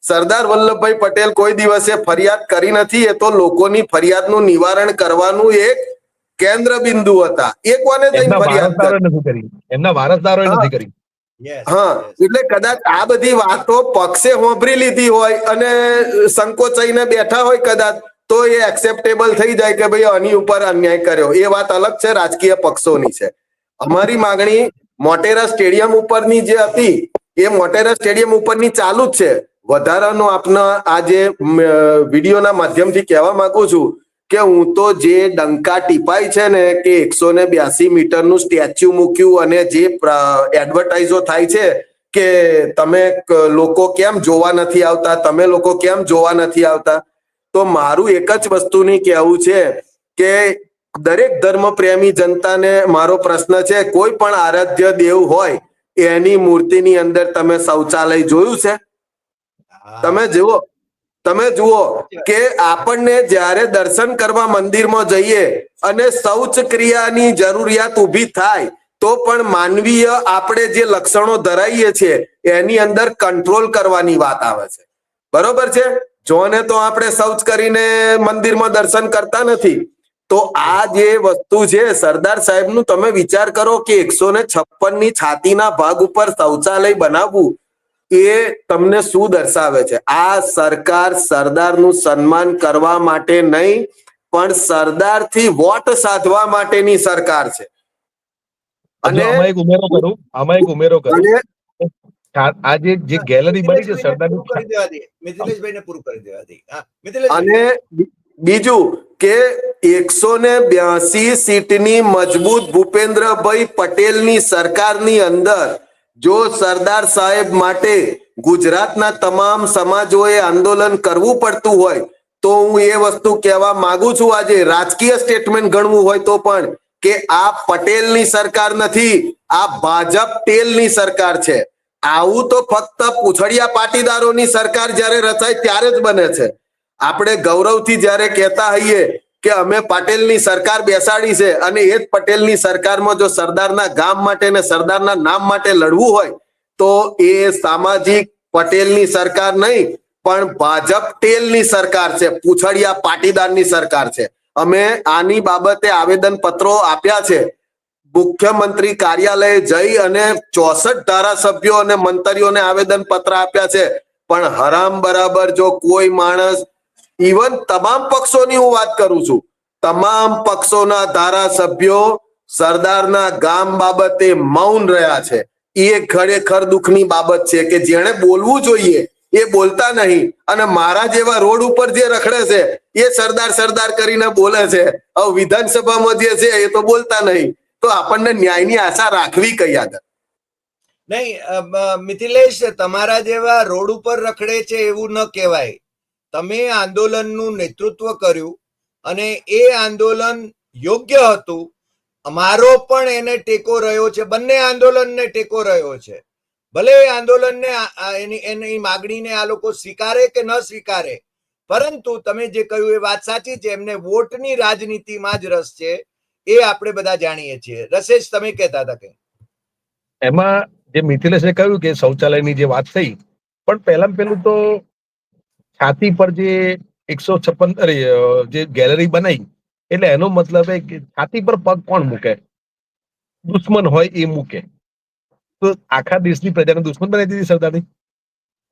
સરદાર વલ્લભભાઈ પટેલ કોઈ દિવસે ફરિયાદ કરી નથી. એ તો લોકોની ફરિયાદનું નિવારણ કરવાનું એક કેન્દ્ર બિંદુ હતા. એ કોને જઈને ફરિયાદ કરી? એમના વારસદારોએ નથી કરી. હા, એટલે કદાચ આ બધી વાતો પક્ષે હોંભરી લીધી હોય અને સંકોચાઈને બેઠા હોય કદાચ, તો એ એક્સેપ્ટેબલ થઈ જાય કે ભાઈ આની ઉપર અન્યાય કર્યો. એ વાત અલગ છે, રાજકીય પક્ષોની છે. અમારી માંગણી મોટેરા સ્ટેડિયમ ઉપરની જે હતી એ મોટેરા સ્ટેડિયમ ઉપરની ચાલુ જ છે. વધારાનો આપના આ જે વિડીયોના માધ્યમથી કહેવા માંગુ છું કે હું તો જે ડંકા ટીપાય છે ને કે 182 મીટરનું સ્ટેચ્યુ મૂક્યું અને જે એડવર્ટાઇઝો થાય છે કે તમે લોકો કેમ જોવા નથી આવતા, તમે લોકો કેમ જોવા નથી આવતા, તો મારું એક જ વસ્તુની કહેવું છે કે દરેક ધર્મ પ્રેમી જનતાને મારો પ્રશ્ન છે, કોઈ પણ આરાધ્ય દેવ હોય એની મૂર્તિની અંદર તમે શૌચાલય જોયું છે? તમે જુઓ કે આપણને જ્યારે દર્શન કરવા મંદિરમાં જઈએ અને શૌચ ક્રિયાની જરૂરિયાત ઊભી થાય તો પણ માનવીય આપણે જે લક્ષણો ધરાઈએ છીએ એની અંદર કંટ્રોલ કરવાની વાત આવે છે. બરોબર છે? જોને તો આપણે શૌચ કરીને મંદિરમાં દર્શન કરતા નથી, તો આ જે વસ્તુ છે સરદાર સાહેબનું, તમે વિચાર કરો કે 156 ની છાતીના ભાગ ઉપર શૌચાલય બનાવવું એ તમને શું દર્શાવે છે? આ સરકાર સરદારનું સન્માન કરવા માટે નહીં, પણ સરદારથી વોટ સાધવા માટેની સરકાર છે. જો અને આમાં એક ઉમેરો કરું. અને આ જે ગેલેરી બની છે મિથિલેશભાઈને સરદારની, પૂરું કરી દેવા દે, મિથિલેશભાઈને પૂરું કરી દેવા દે. હા, મિથિલેશભાઈ. અને બીજું કે 182 સીટની મજબૂત ભૂપેન્દ્રભાઈ પટેલની સરકારની અંદર જો સરદાર સાહેબ માટે ગુજરાતના તમામ સમાજોએ આંદોલન કરવું પડતું હોય તો હું એ વસ્તુ કહેવા માંગુ છું, આજે રાજકીય સ્ટેટમેન્ટ ગણવું હોય તો પણ, કે આ પટેલની સરકાર નથી, આ ભાજપ ટેલની સરકાર છે. આવું તો ફક્ત પૂછડિયા પાટીદારોની સરકાર જ્યારે રચાય ત્યારે જ બને છે. આપણે ગૌરવથી જ્યારે કહેતા હોઈએ કે અમે પટેલની સરકાર બેસાડી છે, અને એ જ પટેલની સરકારમાં જો સરદારના ગામ માટે ને સરદારના નામ માટે લડવું હોય તો એ સામાજિક પટેલની સરકાર નહીં, પણ ભાજપ ટેલની સરકાર છે, પૂછડિયા પાટીદારની સરકાર છે. અમે આની બાબતે આવેદન પત્રો આપ્યા છે. મુખ્યમંત્રી કાર્યાલયે જઈ અને 64 ધારાસભ્યો અને મંત્રીઓને આવેદન પત્ર આપ્યા છે. પણ હરામ બરાબર જો કોઈ માણસ, ઇવન તમામ પક્ષોની હું વાત કરું છું, તમામ પક્ષોના ધારાસભ્યો સરદારના ગામ બાબતે મૌન રહ્યા છે. એ ખરેખર દુઃખની બાબત છે કે જેણે બોલવું જોઈએ એ બોલતા નહીં, અને મારા જેવા રોડ ઉપર જે રખડે છે એ સરદાર સરદાર કરીને બોલે છે. હવે વિધાનસભામાં જે છે એ તો બોલતા નહીં, તો આપણને ન્યાયની આશા રાખવી કઈ આગળ? નહીં, મિથિલેશ, તમારા જેવા રોડ ઉપર રખડે છે એવું ન કહેવાય. તમે આંદોલનનું નેતૃત્વ કર્યું અને એ આંદોલન યોગ્ય હતું. અમારો પણ એને ટેકો રહ્યો છે, બંને આંદોલનને ટેકો રહ્યો છે. ભલે એ આંદોલનને એની માગણીને આ લોકો સ્વીકારે કે ન સ્વીકારે, પરંતુ તમે જે કહ્યું એ વાત સાચી છે. એમને વોટની રાજનીતિમાં જ રસ છે, એ આપણે બધા જાણીએ છીએ. રસેશ, તમે કહેતા હતા કે એમાં જે મિથિલેશે કહ્યું કે શૌચાલયની જે વાત થઈ, પણ પહેલું તો છાતી પર જે 156 જે ગેલેરી બનાવી, એટલે એનો મતલબ એ કે છાતી પર પગ કોણ મૂકે? દુશ્મન હોય એ મૂકે. તો આખા દેશની પ્રજાને દુશ્મન બનાવી દીધી સરદારની,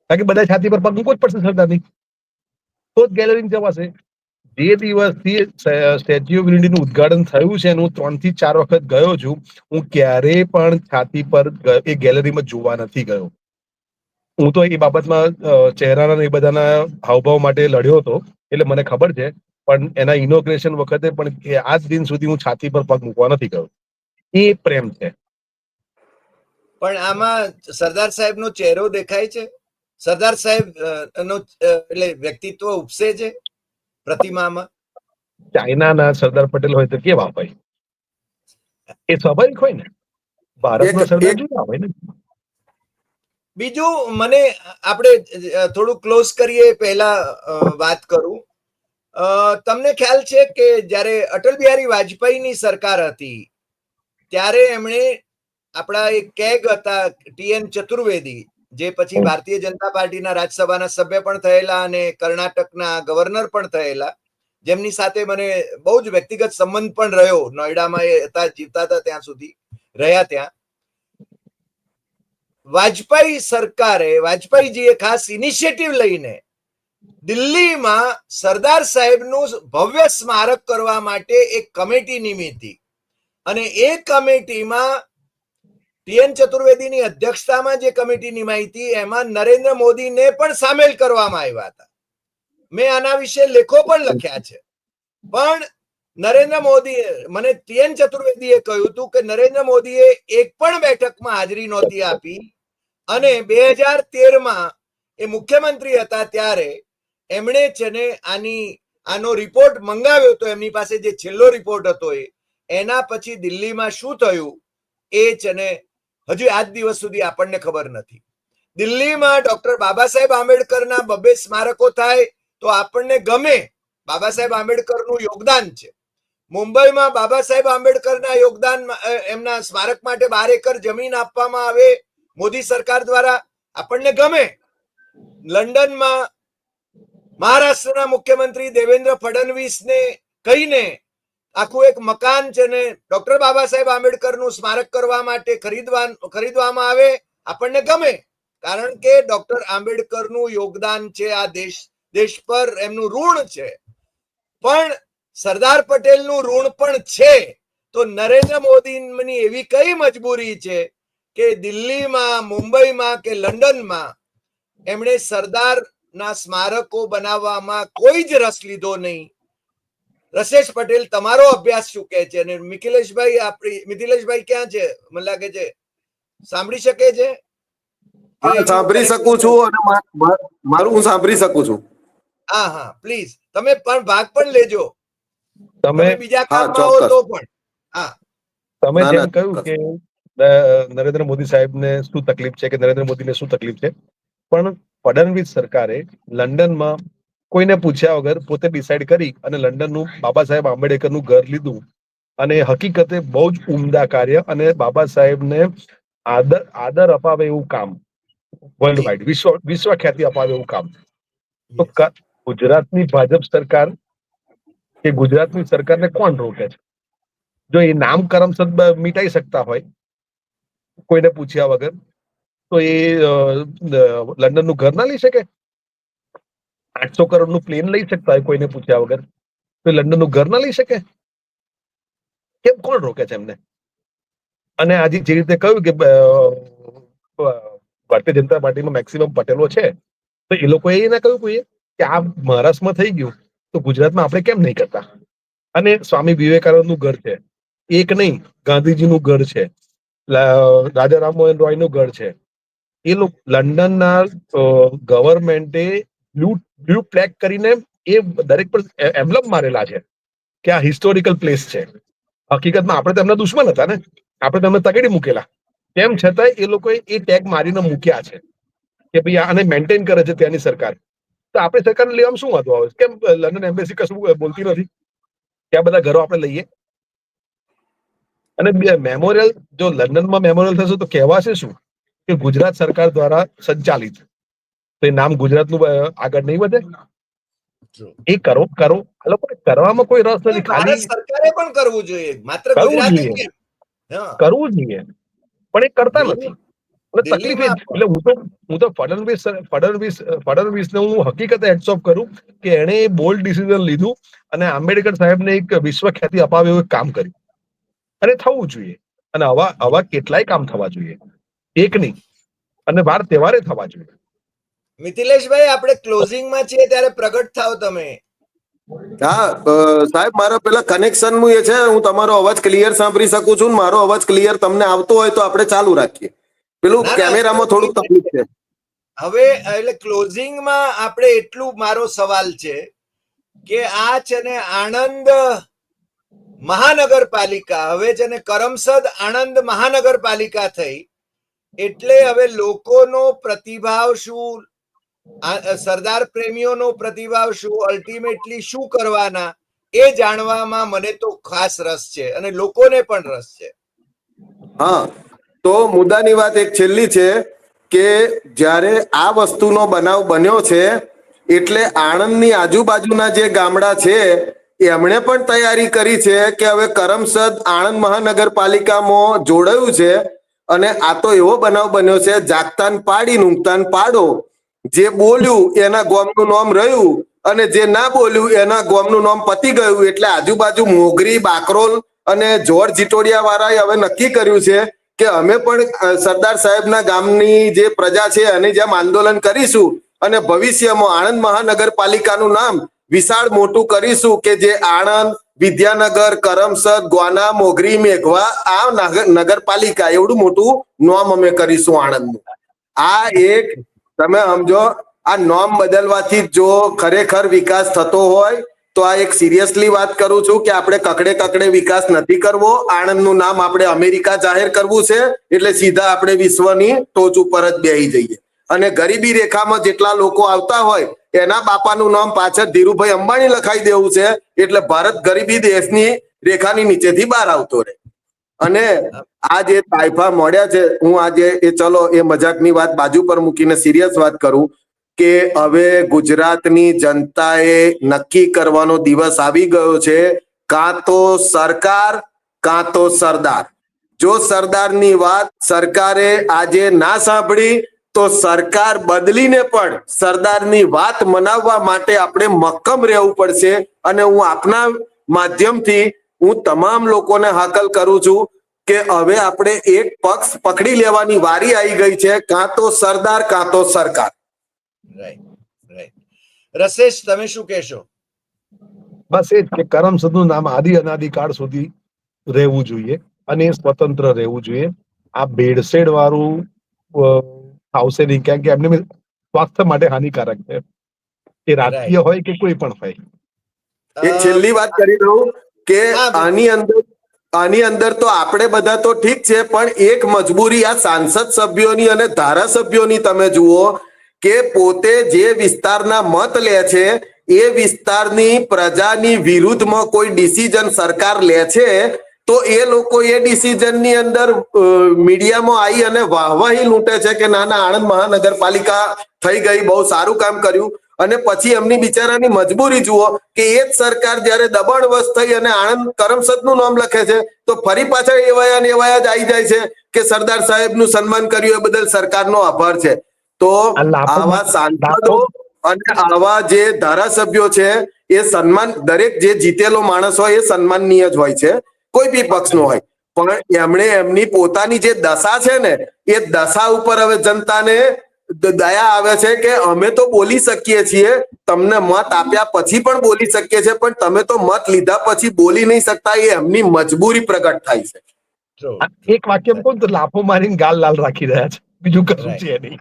કારણ કે બધા છાતી પર પગ મૂકવો જ પડશે સરદારની, તો જ ગેલેરી જવાશે. જે દિવસથી સ્ટેચ્યુ ઓફ યુનિટીનું ઉદઘાટન થયું છે, હું 3 થી 4 વખત ગયો છું, હું ક્યારેય પણ છાતી પર એ ગેલેરીમાં જોવા નથી ગયો. હું તો એ બાબતમાં ચહેરાના એ બધાના હાવભાવ માટે લડ્યો હતો, એટલે મને ખબર છે. પણ એના ઇનોગ્રેશન વખતે પણ આજ દિન સુધી હું છાતી પર પગ મૂકવા નથી ગયો. એ પ્રેમ છે. પણ આમાં સરદાર સાહેબનો ચહેરો દેખાય છે? સરદાર સાહેબ નો એટલે વ્યક્તિત્વ ઉપસે છે પ્રતિમામાં? ચાઇનાના સરદાર પટેલ હોય તો કેવા હોય? એ સ્વાભાવિક હોય ને. ભારતનો સરદાર જુદા હોય ને. બીજું, મને આપણે થોડું ક્લોઝ કરીએ પહેલા વાત કરું. તમને ખ્યાલ છે કે જ્યારે અટલ બિહારી વાજપેયીની સરકાર હતી ત્યારે એમણે આપણા એક કેગ હતા TN ચતુર્વેદી, જે પછી ભારતીય જનતા પાર્ટીના રાજ્યસભાના સભ્ય પણ થયેલા અને કર્ણાટકના ગવર્નર પણ થયેલા, જેમની સાથે મને બહુ જ વ્યક્તિગત સંબંધ પણ રહ્યો. નોઈડામાં એ હતા, જીવતા હતા ત્યાં સુધી રહ્યા. ત્યાં વાજપેયી સરકારે, વાજપેયીજીએ ખાસ ઇનિશિયેટિવ લઈને દિલ્હીમાં સરદાર સાહેબનું ભવ્ય સ્મારક કરવા માટે એક કમિટી નિમી હતી. અને એ કમિટીમાં TN ચતુર્વેદીની અધ્યક્ષતામાં જે કમિટી નિમાઈ હતી એમાં નરેન્દ્ર મોદીને પણ સામેલ કરવામાં આવ્યા હતા. મેં આના વિશે લેખો પણ લખ્યા છે. પણ નરેન્દ્ર મોદી, મને TN ચતુર્વેદીએ કહ્યું હતું કે નરેન્દ્ર મોદીએ એક પણ બેઠકમાં હાજરી નહોતી આપી, અને 2013માં એ મુખ્યમંત્રી હતા ત્યારે એમણે છે ને આનો રિપોર્ટ મંગાવ્યો હતો. એમની પાસે જે છેલ્લો રિપોર્ટ હતો એના પછી દિલ્હીમાં શું થયું એ છે ને હજુ આજ દિવસ સુધી આપણને ખબર નથી. દિલ્હીમાં ડોક્ટર બાબા સાહેબ આંબેડકરના 2 સ્મારકો થાય તો આપણને ગમે, બાબા સાહેબ આંબેડકરનું યોગદાન છે. મુંબઈમાં બાબા સાહેબ આંબેડકરના યોગદાન, એમના સ્મારક માટે 12 એકર જમીન આપવામાં આવે મોદી સરકાર દ્વારા, આપણને ગમે. લંડનમાં મહારાષ્ટ્રના મુખ્યમંત્રી દેવેન્દ્ર ફડણવીસને કહીને આખું એક મકાન છે ને ડોક્ટર બાબા સાહેબ આંબેડકરનું સ્મારક કરવા માટે ખરીદવામાં આવે, આપણને ગમે, કારણ કે ડોક્ટર આંબેડકરનું યોગદાન છે, આ દેશ પર એમનું ઋણ છે. પણ સરદાર પટેલનું ઋણ પણ છે. તો નરેન્દ્ર મોદીની એવી કઈ મજબૂરી છે કે દિલ્હીમાં, મુંબઈમાં કે લંડનમાં એમણે સરદારના સ્મારકો બનાવવામાં કોઈ જ રસ લીધો નહીં. રસેશ પટેલ, તમારો અભ્યાસ શું કહે છે? અને મિથિલેશભાઈ ક્યાં છે? મને લાગે છે સાંભળી શકે છે. સાંભળી શકું છું અને મારું હું સાંભળી શકું છું. હા હા, પ્લીઝ તમે પણ ભાગ પણ લેજો. તમે બીજા કામમાં હો તો પણ. હા, તમે જેમ કહ્યું કે નરેન્દ્ર મોદી સાહેબને શું તકલીફ છે કે નરેન્દ્ર મોદીને શું તકલીફ છે, પણ ફડણવીસ સરકારે લંડનમાં કોઈને પૂછ્યા વગર પોતે ડિસાઈડ કરી અને લંડનનું બાબા સાહેબ આંબેડકરનું ઘર લીધું. અને હકીકતે બહુ જ ઉમદા કાર્ય અને બાબા સાહેબને આદર અપાવે એવું કામ, વર્લ્ડ વાઇડ વિશ્વ ખ્યાતિ અપાવે એવું કામ. તો ગુજરાતની ભાજપ સરકાર કે ગુજરાતની સરકારને કોણ રોકે છે? જો એ નામ કરમસદ મિટાઈ શકતા હોય કોઈને પૂછ્યા વગર, તો એ લંડનનું ઘર ના લઈ શકે? 800 કરોડનું પ્લેન લઈ શકતા હોય કોઈને પૂછ્યા વગર, તો લંડનનું ઘર ના લઈ શકે? કેમ, કોણ રોકે છે એમને? અને આજે જે રીતે કહ્યું કે ભારતીય જનતા પાર્ટીમાં મેક્સિમમ પટેલો છે, તો એ લોકોએ એ ના કહ્યું કોઈએ કે આ મહારાષ્ટ્રમાં થઈ ગયું તો ગુજરાતમાં આપણે કેમ નહીં કરતા? અને સ્વામી વિવેકાનંદનું ઘર છે, એક નહીં, ગાંધીજીનું ઘર છે, રાજા રામમોહન રોયનું ઘર છે. એ લોકો લંડનના ગવર્મેન્ટે બ્લુ ફ્લેગ કરીને એ દરેક પર એમ્બલમ મારેલા છે કે આ હિસ્ટોરિકલ પ્લેસ છે. હકીકતમાં આપણે તેમના દુશ્મન હતા ને, આપણે તેમને તગેડી મૂકેલા. તેમ છતાં એ લોકોએ એ ટેગ મારીને મૂક્યા છે કે ભાઈ આને મેન્ટેન કરે છે ત્યાંની સરકાર. તો આપણી સરકારને લેવામાં શું વાંધો આવે? કેમ લંડન એમ્બેસી કશું બોલતી નથી કે આ બધા ઘરો આપણે લઈએ? અને મેમોરિયલ, જો લંડનમાં મેમોરિયલ થશે તો કહેવાશે શું કે ગુજરાત સરકાર દ્વારા સંચાલિત, તો એ નામ ગુજરાતનું આગળ નહીં વધે? એ કરો આ લોકોને કરવામાં કોઈ રસ નથી, ખાલી સરકારે પણ કરવું જોઈએ, માત્ર કરવું ગુજરાતે જોઈએ, કેમ? કરવું જોઈએ, પણ એ કરતા નથી. અને તકલીફ એ એટલે હું તો ફડણવીસને હું હકીકતે હેટ્સ ઓફ કરું કે એણે બોલ્ડ ડિસિઝન લીધું અને આંબેડકર સાહેબને એક વિશ્વ ખ્યાતિ અપાવે એવું કામ કર્યું. અને થવું જોઈએ. અને આવા કેટલાય કામ થવા જોઈએ, એક નહીં, અને વાર તહેવારે થવા જોઈએ. મિથિલેશભાઈ, આપણે ક્લોઝિંગમાં છીએ ત્યારે પ્રગટ થાવ તમે. હા સાહેબ, મારા પેલા કનેક્શન નું એ છે, હું તમારો અવાજ ક્લિયર સાંભળી શકું છું. મારો અવાજ ક્લિયર તમને આવતો હોય તો આપણે ચાલુ રાખીએ. પેલું કેમેરામાં થોડુંક તકલીફ છે. હવે એટલે ક્લોઝિંગમાં આપણે એટલું, મારો સવાલ છે કે આ છે ને આણંદ મહાનગરપાલિકા, હવે છે ને કરમસદ આણંદ મહાનગરપાલિકા થઈ, એટલે હવે લોકોનો પ્રતિભાવ શું, સરદાર પ્રેમીઓનો પ્રતિભાવ શું, અલ્ટિમેટલી શું કરવાના, એ જાણવામાં મને તો ખાસ રસ છે અને લોકોને પણ રસ છે. હા, તો મુદ્દાની વાત એક છેલ્લી છે કે જ્યારે આ વસ્તુનો બનાવ બન્યો છે એટલે આણંદની આજુબાજુના જે ગામડા છે એમણે પણ તૈયારી કરી છે કે હવે કરમસદ આણંદ મહાનગરપાલિકામાં જોડાયું છે. અને આ તો એવો બનાવ બન્યો છે, જાગતાન પાડી ઊંઘતાન પાડો. જે બોલ્યું એના ગોમનું નામ રહ્યું અને જે ના બોલ્યું એના ગોમનું નામ પતી ગયું. એટલે આજુબાજુ મોગરી, બાકરોલ અને જોર જીટોડિયા વાળાએ હવે નક્કી કર્યું છે કે અમે પણ સરદાર સાહેબના ગામની જે પ્રજા છે અને જેમ આંદોલન કરીશું અને ભવિષ્યમાં આણંદ મહાનગરપાલિકાનું નામ વિશાળ મોટું કરીશું કે જે આણંદ, વિદ્યાનગર, કરમસદ, ગ્વાના, મોગરી, મેઘવા આ નગરપાલિકા એવડું મોટું નામ અમે કરીશું આણંદનું. આ એક તમે સમજો, આ નામ બદલવાથી જો ખરેખર વિકાસ થતો હોય તો આ એક સિરિયસલી વાત કરું છું કે આપણે કકડે વિકાસ નથી કરવો. આણંદનું નામ આપણે અમેરિકા જાહેર કરવું છે એટલે સીધા આપણે વિશ્વની ટોચ ઉપર જ બેસી જઈએ. અને ગરીબી રેખામાં જેટલા લોકો આવતા હોય એના બાપાનું નામ પાછળ ધીરુભાઈ અંબાણી લખાઈ દેવું છે એટલે ભારત ગરીબી દેશની રેખાની નીચેથી બહાર આવતો રહે. અને આ જે તાઇફા મળ્યા છે, હું આજે ચલો એ મજાકની વાત બાજુ પર મૂકીને સિરિયસ વાત કરું કે હવે ગુજરાતની જનતાએ નક્કી કરવાનો દિવસ આવી ગયો છે કાં તો સરકાર કાં તો સરદાર. જો સરદારની વાત સરકારે આજે ના સાંભળી તો સરકાર બદલીને પણ સરદારની વાત મનાવવા માટે આપણે મક્કમ રહેવું પડશે. અને હું આપના માધ્યમથી હું તમામ લોકોને હાકલ કરું છું કે હવે આપણે એક પક્ષ પકડી લેવાની વારી આવી ગઈ છે, કાં તો સરદાર કાં તો સરકાર. Right, right. રસેશ, તમે શું કહેશો? બસ એ જ કે કરમસદનું નામ આદિ અનાદિકાળ સુધી રહેવું જોઈએ અને એ સ્વતંત્ર રહેવું જોઈએ. આ ભેળસેળ વાળું આવશે નહીં, કારણ કે એમને સ્વાસ્થ્ય માટે હાનિકારક છે, એ રાજકીય હોય કે કોઈ પણ હોય. એક છેલ્લી વાત કરી દઉં કે હા, આની અંદર તો આપણે બધા તો ઠીક છે, પણ એક મજબૂરી આ સાંસદ સભ્યોની અને ધારાસભ્યોની તમે જુઓ કે પોતે જે વિસ્તારના મત લે છે એ વિસ્તારની પ્રજાની વિરુદ્ધમાં કોઈ ડિસિઝન સરકાર લે છે તો એ લોકો એ ડિસિઝનની અંદર મીડિયામાં આવી અને વાહવાહી લૂંટે છે કે ના આણંદ મહાનગરપાલિકા થઈ ગઈ, બહુ સારું કામ કર્યું. અને પછી એમની બિચારાની મજબૂરી જુઓ કે એ જ સરકાર જયારે દબાણવશ થઈ અને આણંદ કરમસદનું નામ લખે છે તો ફરી પાછળ એવાયા ને એવાયા જ આવી જાય છે કે સરદાર સાહેબનું સન્માન કર્યું એ બદલ સરકારનો આભાર છે. તો આવા સાંસદો અને આવા જે ધારાસભ્યો છે એ સન્માન, દરેક જે જીતેલો માણસ હોય એ સન્માનનીય જ હોય છે, કોઈ બી પક્ષનો હોય. પણ એમણે એમની પોતાની જે દશા છે ને એ દશા ઉપર હવે જનતાને દયા આવે છે કે અમે તો બોલી શકીએ છીએ, તમને મત આપ્યા પછી પણ બોલી શકીએ છીએ, પણ તમે તો મત લીધા પછી બોલી નહીં શકતા, એ એમની મજબૂરી પ્રગટ થાય છે. એક વાક્ય કહું તો લાફો મારીને ગાલ લાલ રાખી રહ્યા છે, બીજું કશું છે નહીં.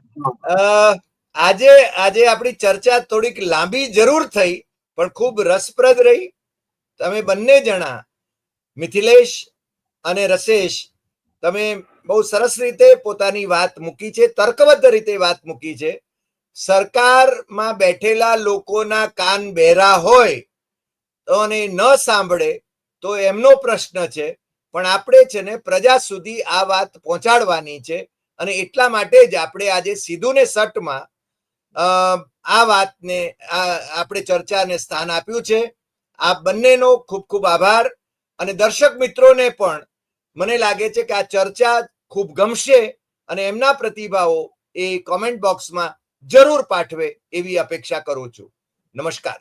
આજે આપણી ચર્ચા થોડીક લાંબી જરૂર થઈ પણ ખૂબ રસપ્રદ રહી. તમે બંને જણા, મિથિલેશ અને રસેશ, તમે બહુ સરસ રીતે પોતાની વાત મૂકી છે, તર્કબદ્ધ રીતે વાત મૂકી છે. સરકારમાં બેઠેલા લોકોના કાન બહેરા હોય તો અને ન સાંભળે તો એમનો પ્રશ્ન છે, પણ આપણે છે ને પ્રજા સુધી આ વાત પહોંચાડવાની છે અને એટલા માટે જ આપણે આજે સીધું ને સટમાં આ વાતને આપણે ચર્ચાને સ્થાન આપ્યું છે. આ બંનેનો ખૂબ ખૂબ આભાર. અને દર્શક મિત્રોને પણ મને લાગે છે કે આ ચર્ચા ખૂબ ગમશે અને એમના પ્રતિભાવો એ કોમેન્ટ બોક્સમાં જરૂર પાઠવે એવી અપેક્ષા કરું છું. નમસ્કાર.